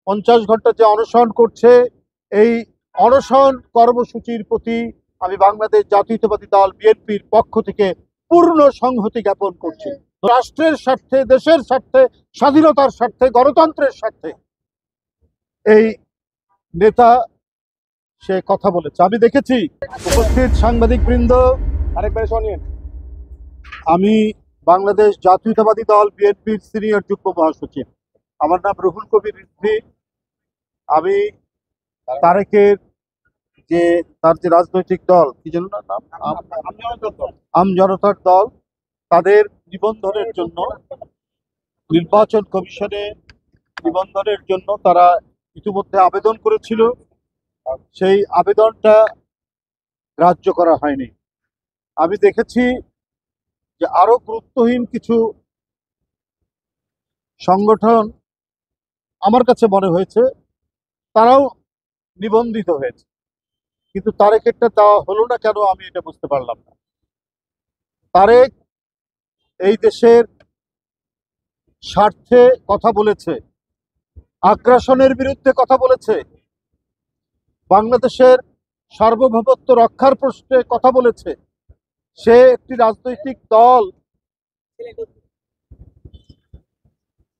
50 ঘন্টা যে অনশন করছে, এই অনশন কর্মসূচির প্রতি আমি বাংলাদেশ জাতীয়তাবাদী দল বিএনপির পক্ষ থেকে পূর্ণ সংহতি জ্ঞাপন করছি। রাষ্ট্রের স্বার্থে, দেশের স্বার্থে, স্বাধীনতার স্বার্থে, গণতন্ত্রের স্বার্থে এই নেতা সে কথা বলেছে। আমি দেখেছি উপস্থিত সাংবাদিক বৃন্দ, আরেকবার শুনিয়েন, আমি বাংলাদেশ জাতীয়তাবাদী দল বিএনপির সিনিয়র যুগ্ম মহাসচিব, আমার নাম রুহুল কবির রিজভী। আমি তারেকের তার যে রাজনৈতিক দল, কি যেন নাম, আমজনতার দল, তাদের নিবন্ধনের জন্য নির্বাচন কমিশনে নিবন্ধনের জন্য তারা ইতিমধ্যে আবেদন করেছিল। সেই আবেদনটা গ্রাহ্য করা হয়নি। আমি দেখেছি যে আরো গুরুত্বহীন কিছু সংগঠন আমার কাছে মনে হয়েছে তারাও নিবন্ধিত হয়েছে, কিন্তু তারেকেরটা দেওয়া হলো না কেন আমি এটা বুঝতে পারলাম না। তারেক এই দেশের স্বার্থে কথা বলেছে, আগ্রাসনের বিরুদ্ধে কথা বলেছে, বাংলাদেশের সার্বভৌমত্ব রক্ষার প্রশ্নে কথা বলেছে। সে একটি রাজনৈতিক দল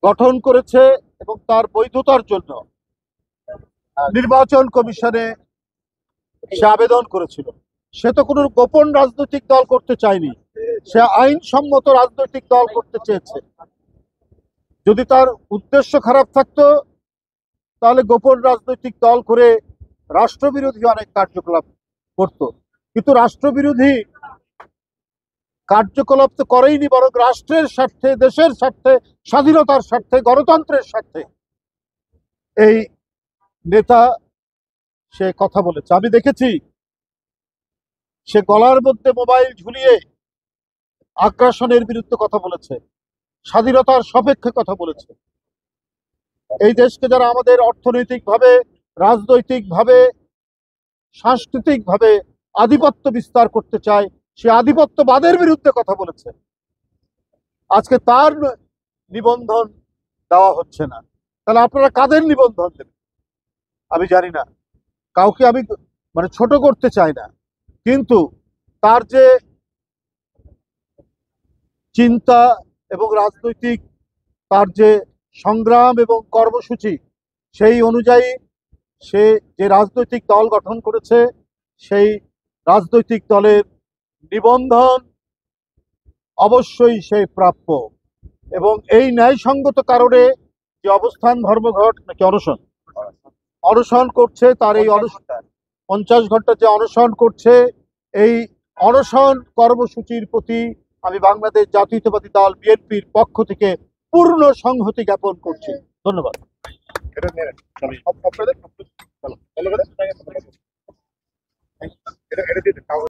গঠন করেছে এবং তার বৈধতার জন্য নির্বাচন কমিশনে সে আবেদন করেছিল। সে তো কোনো গোপন রাজনৈতিক দল করতে চায়নি, সে আইনসম্মত রাজনৈতিক দল করতে চেয়েছে। যদি তার উদ্দেশ্য খারাপ থাকতো তাহলে গোপন রাজনৈতিক দল করে রাষ্ট্রবিরোধী অনেক কার্যকলাপ করত, কিন্তু রাষ্ট্রবিরোধী কার্যকলাপ তো করেইনি, বরং রাষ্ট্রের স্বার্থে, দেশের স্বার্থে, স্বাধীনতার স্বার্থে, গণতন্ত্রের স্বার্থে এই নেতা সে কথা বলেছে। আমি দেখেছি সে গলার মধ্যে মোবাইল ঝুলিয়ে আগ্রাসনের বিরুদ্ধে কথা বলেছে, স্বাধীনতার সপক্ষে কথা বলেছে। এই দেশকে যারা আমাদের অর্থনৈতিকভাবে, রাজনৈতিকভাবে, সাংস্কৃতিকভাবে আধিপত্য বিস্তার করতে চায়, সে আধিপত্যবাদের বিরুদ্ধে কথা বলেছে। আজকে তার নিবন্ধন দেওয়া হচ্ছে না, তাহলে আপনারা কাদের নিবন্ধন দেবেন? আমি জানি না, কাউকে আমি ছোট করতে চাই না, কিন্তু তার যে চিন্তা এবং রাজনৈতিক তার যে সংগ্রাম এবং কর্মসূচি, সেই অনুযায়ী সে যে রাজনৈতিক দল গঠন করেছে, সেই রাজনৈতিক দলের নিবন্ধন অবশ্যই সে প্রাপ্য। এবং এই ন্যায়সঙ্গত কারণে যে অবস্থান ধর্মঘট নাকি অনশন করছে, তার এই 50 ঘন্টা যে অনশন করছে, এই অনশন কর্মসূচির প্রতি আমি বাংলাদেশ জাতীয়তাবাদী দল বিএনপির পক্ষ থেকে পূর্ণ সংহতি জ্ঞাপন করছি। ধন্যবাদ।